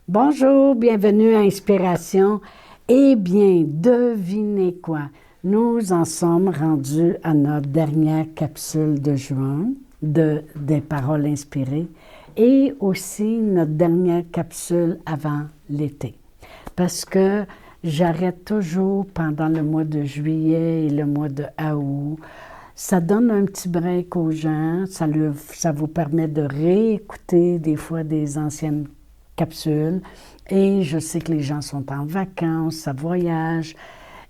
Bonjour, bienvenue à Inspiration. Eh bien, devinez quoi? Nous en sommes rendus à notre dernière capsule de juin des paroles inspirées et aussi notre dernière capsule avant l'été. Parce que j'arrête toujours pendant le mois de juillet et le mois de août. Ça donne un petit break aux gens, ça vous permet de réécouter des fois des anciennes capsules. Et je sais que les gens sont en vacances, ça voyage.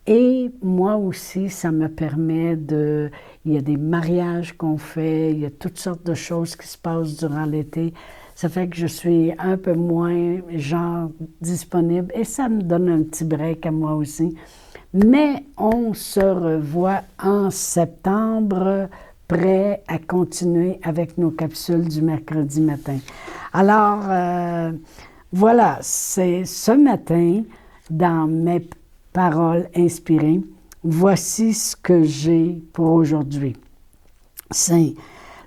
Et moi aussi, ça me permet de... Il y a des mariages qu'on fait, il y a toutes sortes de choses qui se passent durant l'été. Ça fait que je suis un peu moins, genre, disponible. Et ça me donne un petit break à moi aussi. Mais on se revoit en septembre, prêt à continuer avec nos capsules du mercredi matin. Alors, voilà, c'est ce matin, dans mes paroles inspirées, voici ce que j'ai pour aujourd'hui. C'est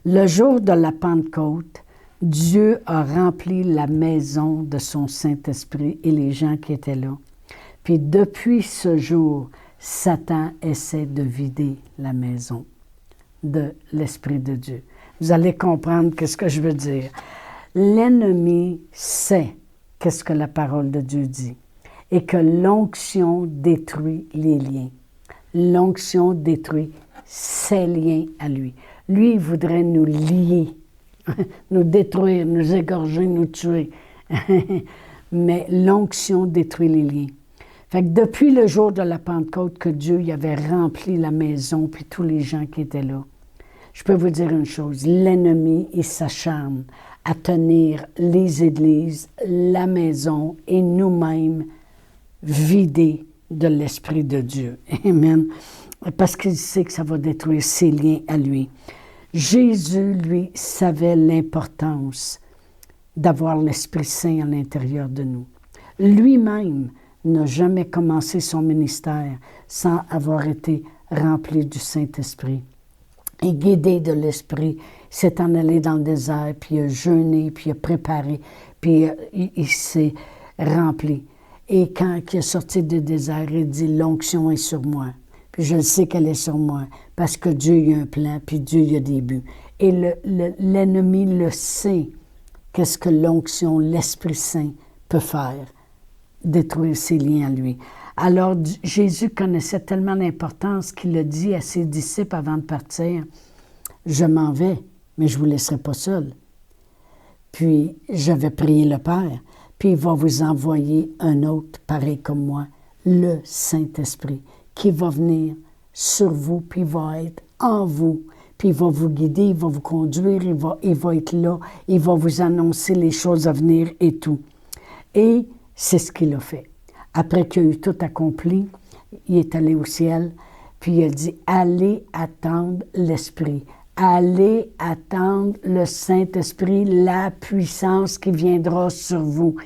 le jour de la Pentecôte, Dieu a rempli la maison de son Saint-Esprit et les gens qui étaient là. Puis depuis ce jour, Satan essaie de vider la maison de l'Esprit de Dieu. Vous allez comprendre ce que je veux dire. L'ennemi sait qu'est-ce que la parole de Dieu dit et que l'onction détruit les liens. L'onction détruit ses liens à lui. Lui, il voudrait nous lier, nous détruire, nous égorger, nous tuer. Mais l'onction détruit les liens. Fait que depuis le jour de la Pentecôte que Dieu y avait rempli la maison puis tous les gens qui étaient là, je peux vous dire une chose, l'ennemi, il s'acharne à tenir les églises, la maison et nous-mêmes vidés de l'Esprit de Dieu. Amen. Parce qu'il sait que ça va détruire ses liens à lui. Jésus, lui, savait l'importance d'avoir l'Esprit Saint à l'intérieur de nous. Lui-même n'a jamais commencé son ministère sans avoir été rempli du Saint-Esprit. Et guidé de l'Esprit, s'est en allé dans le désert, puis il a jeûné, puis il a préparé, puis il s'est rempli. Et quand il est sorti du désert, il dit « L'onction est sur moi. » Puis je le sais qu'elle est sur moi, parce que Dieu il a un plan, puis Dieu il a des buts. Et l'ennemi le sait, qu'est-ce que l'onction, l'Esprit Saint peut faire, détruire ses liens à lui. Alors, Jésus connaissait tellement l'importance qu'il a dit à ses disciples avant de partir, « Je m'en vais, mais je ne vous laisserai pas seul. Puis, je vais prier le Père, puis il va vous envoyer un autre, pareil comme moi, le Saint-Esprit, qui va venir sur vous, puis il va être en vous, puis il va vous guider, il va vous conduire, il va être là, il va vous annoncer les choses à venir et tout. » Et c'est ce qu'il a fait. Après qu'il a eu tout accompli, il est allé au ciel, puis il a dit, allez attendre l'Esprit. Allez attendre le Saint-Esprit, la puissance qui viendra sur vous.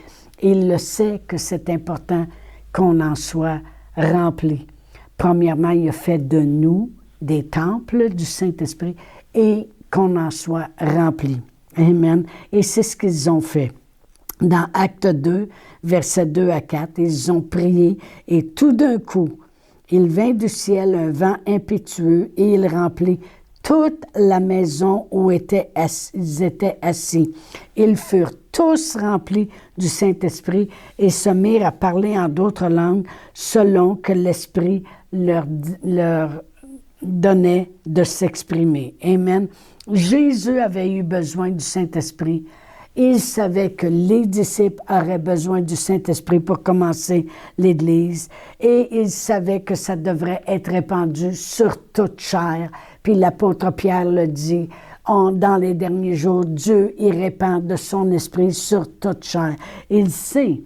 Il le sait que c'est important qu'on en soit rempli. Premièrement, il a fait de nous des temples du Saint-Esprit et qu'on en soit rempli. Amen. Et c'est ce qu'ils ont fait. Dans Acte 2, versets 2 à 4, ils ont prié et tout d'un coup, il vint du ciel un vent impétueux et il remplit toute la maison où ils étaient assis. Ils furent tous remplis du Saint-Esprit et se mirent à parler en d'autres langues selon que l'Esprit leur donnait de s'exprimer. Amen. Jésus avait eu besoin du Saint-Esprit. Il savait que les disciples auraient besoin du Saint-Esprit pour commencer l'Église et il savait que ça devrait être répandu sur toute chair. Puis l'apôtre Pierre le dit, dans les derniers jours, Dieu y répand de son esprit sur toute chair. Il sait.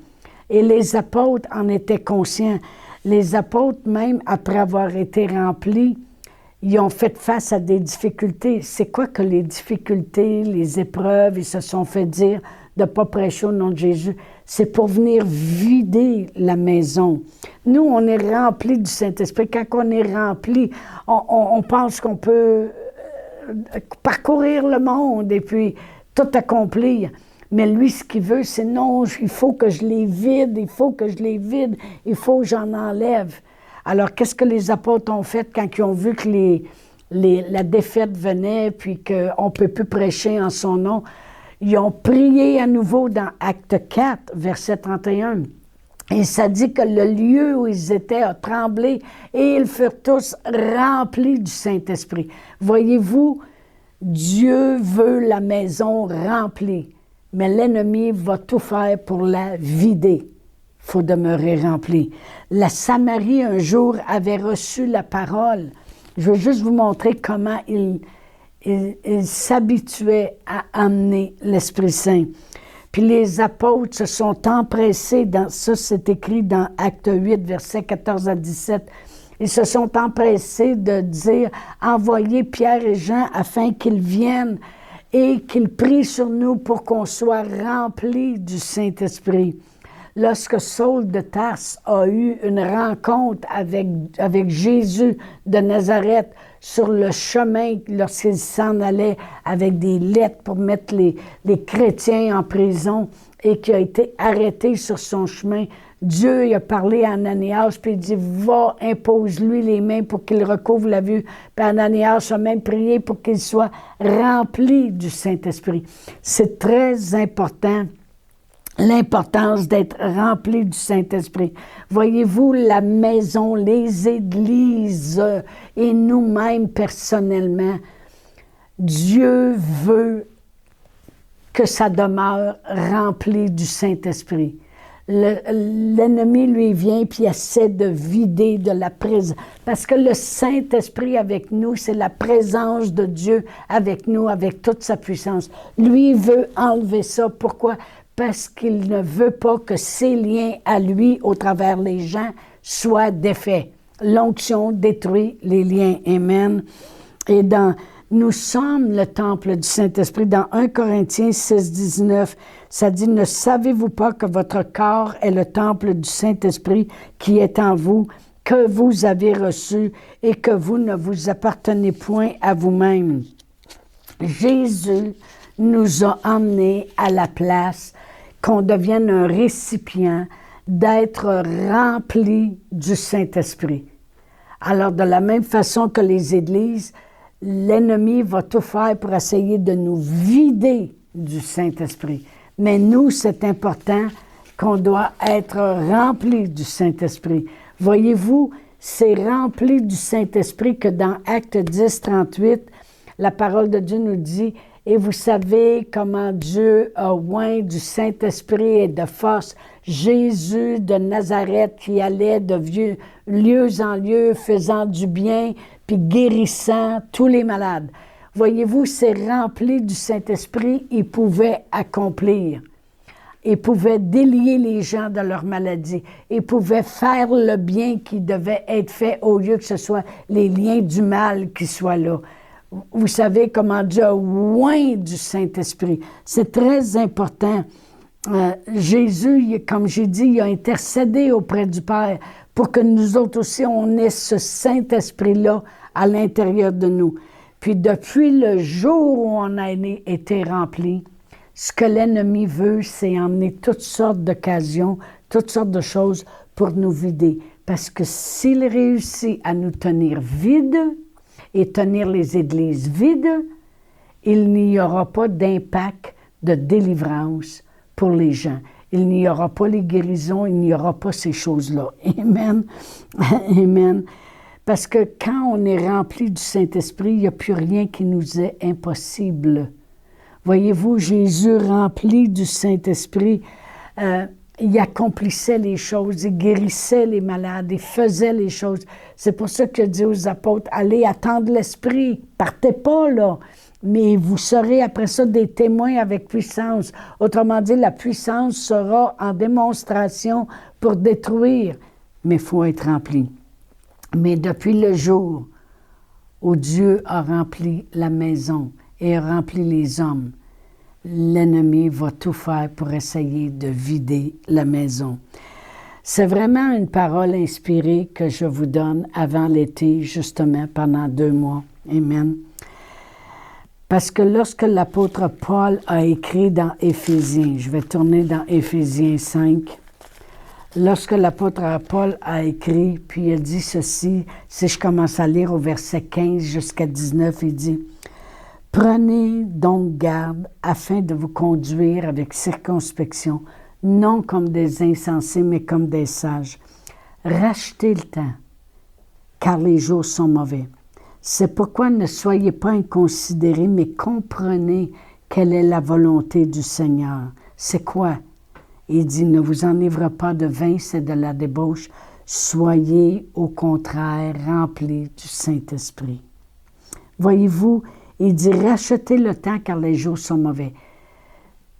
Et les apôtres en étaient conscients. Les apôtres, même après avoir été remplis, ils ont fait face à des difficultés. C'est quoi que les difficultés, les épreuves, ils se sont fait dire de ne pas prêcher au nom de Jésus? C'est pour venir vider la maison. Nous, on est remplis du Saint-Esprit. Quand on est rempli, on pense qu'on peut parcourir le monde et puis tout accomplir. Mais lui, ce qu'il veut, c'est non, il faut que je les vide, il faut que je les vide, il faut que j'en enlève. Alors, qu'est-ce que les apôtres ont fait quand ils ont vu que la défaite venait, puis qu'on ne peut plus prêcher en son nom? Ils ont prié à nouveau dans Acte 4, verset 31. Et ça dit que le lieu où ils étaient a tremblé et ils furent tous remplis du Saint-Esprit. Voyez-vous, Dieu veut la maison remplie, mais l'ennemi va tout faire pour la vider. Il faut demeurer rempli. La Samarie, un jour, avait reçu la parole. Je veux juste vous montrer comment il s'habituait à amener l'Esprit Saint. Puis les apôtres se sont empressés, ça c'est écrit dans Acte 8, versets 14 à 17, ils se sont empressés de dire « Envoyez Pierre et Jean afin qu'ils viennent et qu'ils prient sur nous pour qu'on soit remplis du Saint-Esprit. » Lorsque Saul de Tarse a eu une rencontre avec Jésus de Nazareth sur le chemin, lorsqu'il s'en allait avec des lettres pour mettre les chrétiens en prison et qui a été arrêté sur son chemin, Dieu il a parlé à Ananias, puis il dit « Va, impose-lui les mains pour qu'il recouvre la vue. » Puis Ananias a même prié pour qu'il soit rempli du Saint-Esprit. C'est très important. L'importance d'être rempli du Saint-Esprit. Voyez-vous, la maison, les églises et nous-mêmes personnellement, Dieu veut que ça demeure rempli du Saint-Esprit. L'ennemi, lui, vient puis essaie de vider de la présence. Parce que le Saint-Esprit avec nous, c'est la présence de Dieu avec nous, avec toute sa puissance. Lui veut enlever ça. Pourquoi? Parce qu'il ne veut pas que ses liens à lui, au travers les gens, soient défaits. L'onction détruit les liens. Amen. Et nous sommes le temple du Saint-Esprit. Dans 1 Corinthiens 6, 19, ça dit « Ne savez-vous pas que votre corps est le temple du Saint-Esprit qui est en vous, que vous avez reçu et que vous ne vous appartenez point à vous-même. » Jésus nous a emmenés à la place qu'on devienne un récipient d'être rempli du Saint-Esprit. Alors, de la même façon que les églises, l'ennemi va tout faire pour essayer de nous vider du Saint-Esprit. Mais nous, c'est important qu'on doit être rempli du Saint-Esprit. Voyez-vous, c'est rempli du Saint-Esprit que dans Acte 10, 38, la parole de Dieu nous dit « Et vous savez comment Dieu a oint du Saint-Esprit et de force Jésus de Nazareth qui allait de lieu en lieu, faisant du bien, puis guérissant tous les malades. » Voyez-vous, c'est rempli du Saint-Esprit, il pouvait accomplir. Il pouvait délier les gens de leur maladie. Il pouvait faire le bien qui devait être fait au lieu que ce soit les liens du mal qui soient là. Vous savez comment Dieu a oint du Saint-Esprit. C'est très important. Jésus, comme j'ai dit, il a intercédé auprès du Père pour que nous autres aussi, on ait ce Saint-Esprit-là à l'intérieur de nous. Puis depuis le jour où on a été rempli, ce que l'ennemi veut, c'est emmener toutes sortes d'occasions, toutes sortes de choses pour nous vider. Parce que s'il réussit à nous tenir vides et tenir les églises vides, il n'y aura pas d'impact de délivrance pour les gens. Il n'y aura pas les guérisons, il n'y aura pas ces choses-là. Amen. Amen. Parce que quand on est rempli du Saint-Esprit, il n'y a plus rien qui nous est impossible. Voyez-vous, Jésus rempli du Saint-Esprit, il accomplissait les choses, il guérissait les malades, il faisait les choses. C'est pour ça qu'il a dit aux apôtres, allez attendre l'Esprit, partez pas là, mais vous serez après ça des témoins avec puissance. Autrement dit, la puissance sera en démonstration pour détruire, mais il faut être rempli. Mais depuis le jour où Dieu a rempli la maison et a rempli les hommes, l'ennemi va tout faire pour essayer de vider la maison. C'est vraiment une parole inspirée que je vous donne avant l'été, justement, pendant 2 mois. Amen. Parce que lorsque l'apôtre Paul a écrit dans Éphésiens, je vais tourner dans Éphésiens 5, lorsque l'apôtre Paul a écrit, puis il a dit ceci, si je commence à lire au verset 15 jusqu'à 19, il dit « Prenez donc garde afin de vous conduire avec circonspection, non comme des insensés, mais comme des sages. Rachetez le temps, car les jours sont mauvais. C'est pourquoi ne soyez pas inconsidérés, mais comprenez quelle est la volonté du Seigneur. » C'est quoi? Il dit, ne vous enivrez pas de vin, c'est de la débauche. Soyez au contraire remplis du Saint-Esprit. Voyez-vous, il dit, rachetez le temps car les jours sont mauvais.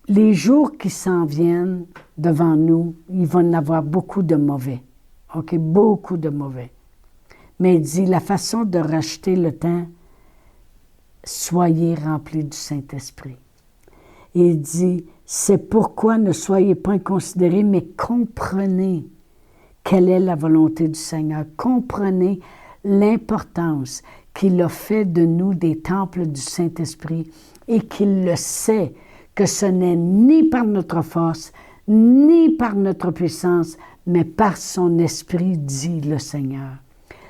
Les jours qui s'en viennent devant nous, il va y en avoir beaucoup de mauvais. OK, beaucoup de mauvais. Mais il dit, la façon de racheter le temps, soyez remplis du Saint-Esprit. Il dit, c'est pourquoi ne soyez pas inconsidérés, mais comprenez quelle est la volonté du Seigneur. Comprenez l'importance qu'il a fait de nous des temples du Saint-Esprit et qu'il le sait que ce n'est ni par notre force, ni par notre puissance, mais par son Esprit, dit le Seigneur.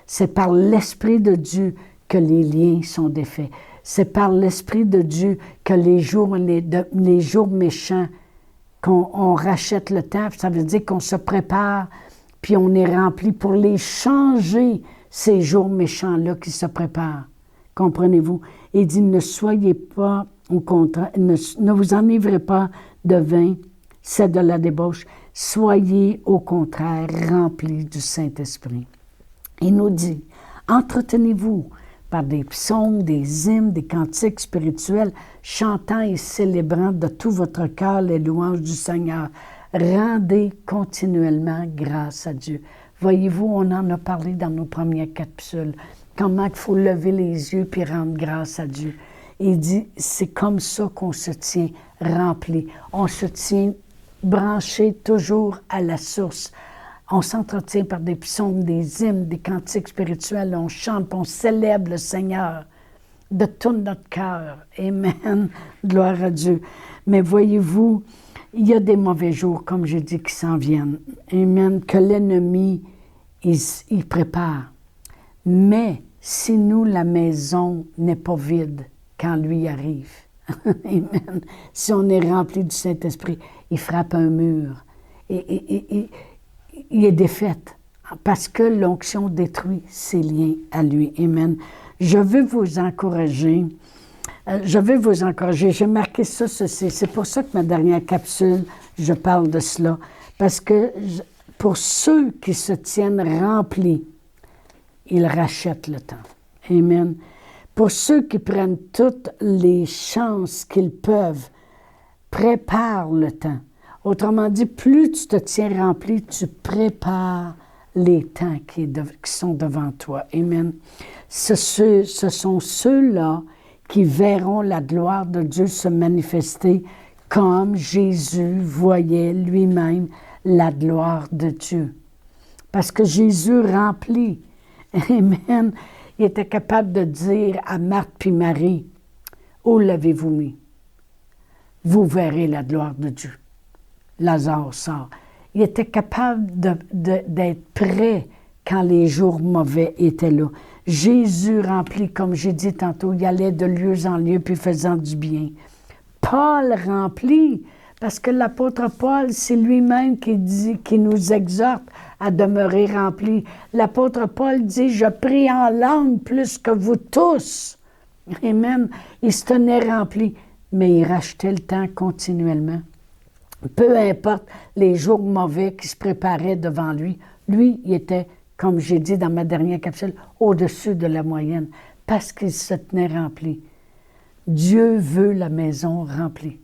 C'est par l'Esprit de Dieu que les liens sont défaits. C'est par l'Esprit de Dieu que les jours méchants, qu'on rachète le temps. Ça veut dire qu'on se prépare, puis on est rempli pour les changer, ces jours méchants-là qui se préparent. Comprenez-vous? Il dit, ne soyez pas, au contraire, ne vous enivrez pas de vin, c'est de la débauche. Soyez au contraire remplis du Saint-Esprit. Il nous dit, entretenez-vous par des psaumes, des hymnes, des cantiques spirituels, chantant et célébrant de tout votre cœur les louanges du Seigneur. Rendez continuellement grâce à Dieu. Voyez-vous, on en a parlé dans nos premières capsules, comment il faut lever les yeux puis rendre grâce à Dieu. Il dit, c'est comme ça qu'on se tient rempli. On se tient branché toujours à la source. On s'entretient par des psaumes, des hymnes, des cantiques spirituels. On chante, on célèbre le Seigneur de tout notre cœur. Amen. Gloire à Dieu. Mais voyez-vous, il y a des mauvais jours, comme j'ai dit, qui s'en viennent. Amen. Que l'ennemi, il prépare. Mais si nous, la maison n'est pas vide quand lui arrive, amen. Si on est rempli du Saint-Esprit, il frappe un mur. Il est défaite parce que l'onction détruit ses liens à lui. Amen. Je veux vous encourager. J'ai marqué ça, ceci. C'est pour ça que ma dernière capsule, je parle de cela. Parce que pour ceux qui se tiennent remplis, ils rachètent le temps. Amen. Pour ceux qui prennent toutes les chances qu'ils peuvent, préparent le temps. Autrement dit, plus tu te tiens rempli, tu prépares les temps qui sont devant toi. Amen. Ce sont ceux-là qui verront la gloire de Dieu se manifester comme Jésus voyait lui-même la gloire de Dieu. Parce que Jésus remplit. Amen. Il était capable de dire à Marthe puis Marie, « Où l'avez-vous mis? Vous verrez la gloire de Dieu. » Lazare sort. Il était capable d'être prêt quand les jours mauvais étaient là. Jésus remplit, comme j'ai dit tantôt, il allait de lieu en lieu puis faisant du bien. Paul remplit, parce que l'apôtre Paul, c'est lui-même qui nous exhorte à demeurer remplis. L'apôtre Paul dit, je prie en langue plus que vous tous. Amen. Il se tenait rempli, mais il rachetait le temps continuellement. Peu importe les jours mauvais qui se préparaient devant lui, lui, il était, comme j'ai dit dans ma dernière capsule, au-dessus de la moyenne, parce qu'il se tenait rempli. Dieu veut la maison remplie.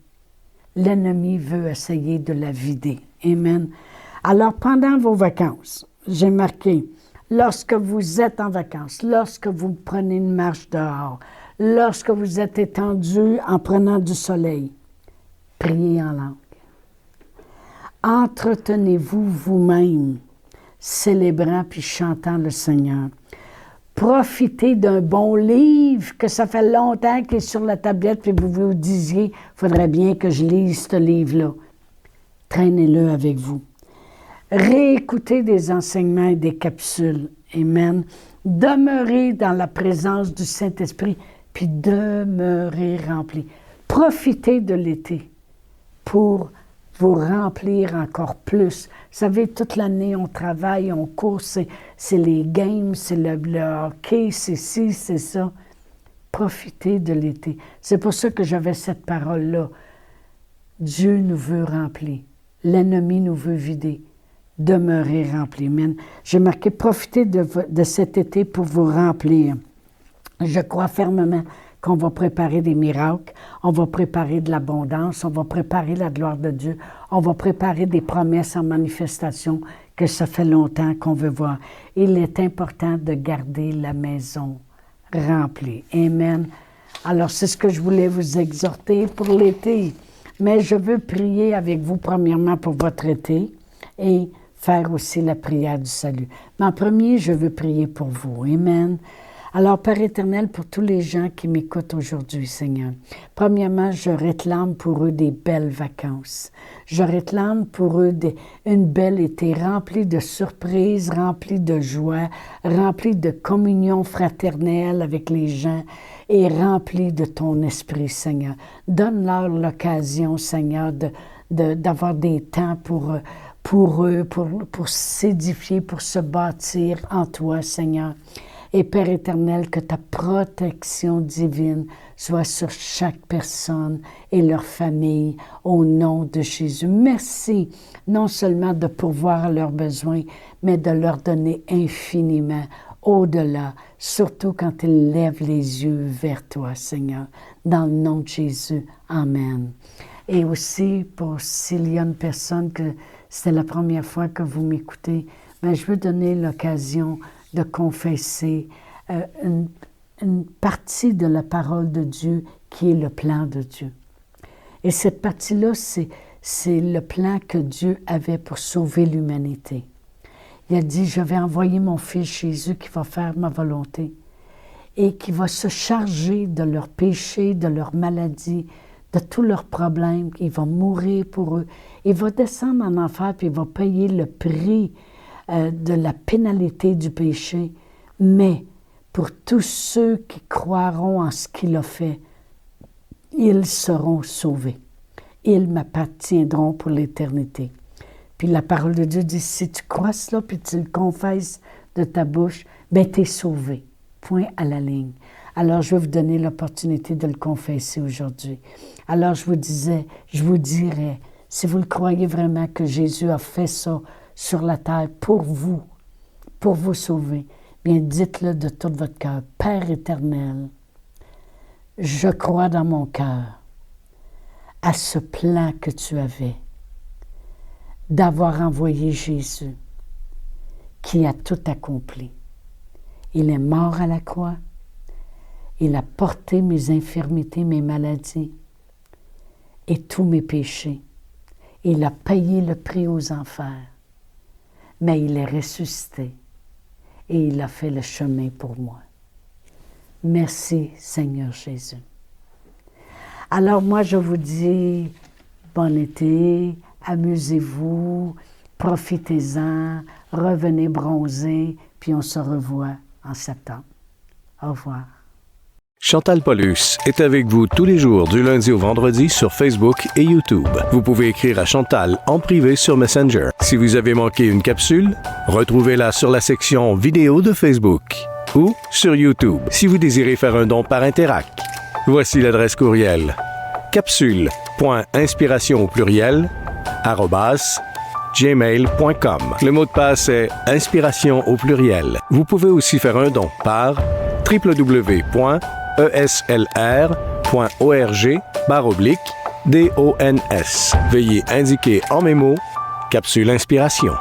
L'ennemi veut essayer de la vider. Amen. Alors, pendant vos vacances, j'ai marqué, lorsque vous êtes en vacances, lorsque vous prenez une marche dehors, lorsque vous êtes étendu en prenant du soleil, priez en langue. Entretenez-vous vous-même, célébrant puis chantant le Seigneur. Profitez d'un bon livre, que ça fait longtemps qu'il est sur la tablette, puis vous vous disiez, il faudrait bien que je lise ce livre-là. Traînez-le avec vous. Réécoutez des enseignements et des capsules. Amen. Demeurez dans la présence du Saint-Esprit, puis demeurez remplis. Profitez de l'été pour vous remplir encore plus. Vous savez, toute l'année, on travaille, on court, c'est les games, c'est le hockey, c'est ci, c'est ça. Profitez de l'été. C'est pour ça que j'avais cette parole-là. Dieu nous veut remplir. L'ennemi nous veut vider. Demeurez remplis. Amen. J'ai marqué, profitez de cet été pour vous remplir. Je crois fermement qu'on va préparer des miracles, on va préparer de l'abondance, on va préparer la gloire de Dieu, on va préparer des promesses en manifestation que ça fait longtemps qu'on veut voir. Il est important de garder la maison remplie. Amen. Alors, c'est ce que je voulais vous exhorter pour l'été. Mais je veux prier avec vous, premièrement, pour votre été et faire aussi la prière du salut. Mais en premier, je veux prier pour vous. Amen. Alors, Père éternel, pour tous les gens qui m'écoutent aujourd'hui, Seigneur, premièrement, je réclame pour eux des belles vacances. Je réclame pour eux une belle été remplie de surprises, remplie de joie, remplie de communion fraternelle avec les gens et remplie de ton esprit, Seigneur. Donne-leur l'occasion, Seigneur, d'avoir des temps pour eux, pour s'édifier, pour se bâtir en toi, Seigneur. Et Père éternel, que ta protection divine soit sur chaque personne et leur famille, au nom de Jésus. Merci, non seulement de pourvoir à leurs besoins, mais de leur donner infiniment, au-delà, surtout quand ils lèvent les yeux vers toi, Seigneur. Dans le nom de Jésus, Amen. Et aussi, pour s'il y a une personne que c'est la première fois que vous m'écoutez, mais je veux donner l'occasion de confesser une partie de la parole de Dieu qui est le plan de Dieu. Et cette partie-là, c'est le plan que Dieu avait pour sauver l'humanité. Il a dit, je vais envoyer mon Fils Jésus qui va faire ma volonté et qui va se charger de leurs péchés, de leurs maladies, de tous leurs problèmes. Il va mourir pour eux. Il va descendre en enfer puis il va payer le prix de la pénalité du péché, mais pour tous ceux qui croiront en ce qu'il a fait, ils seront sauvés. Ils m'appartiendront pour l'éternité. Puis la parole de Dieu dit, si tu crois cela, puis tu le confesses de ta bouche, bien, tu es sauvé. Point à la ligne. Alors, je vais vous donner l'opportunité de le confesser aujourd'hui. Alors, je vous dirais, si vous le croyez vraiment que Jésus a fait ça sur la terre pour vous sauver, bien dites-le de tout votre cœur. Père éternel, je crois dans mon cœur à ce plan que tu avais d'avoir envoyé Jésus qui a tout accompli. Il est mort à la croix, il a porté mes infirmités, mes maladies et tous mes péchés. Il a payé le prix aux enfers. Mais il est ressuscité et il a fait le chemin pour moi. Merci, Seigneur Jésus. Alors moi, je vous dis bon été, amusez-vous, profitez-en, revenez bronzer, puis on se revoit en septembre. Au revoir. Chantal Paulus est avec vous tous les jours du lundi au vendredi sur Facebook et YouTube. Vous pouvez écrire à Chantal en privé sur Messenger. Si vous avez manqué une capsule, retrouvez-la sur la section vidéo de Facebook ou sur YouTube si vous désirez faire un don par Interac. Voici l'adresse courriel capsule.inspiration au pluriel @gmail.com. Le mot de passe est inspiration au pluriel. Vous pouvez aussi faire un don par www.eslr.org/DONS. Veuillez indiquer en mémo Capsule Inspiration.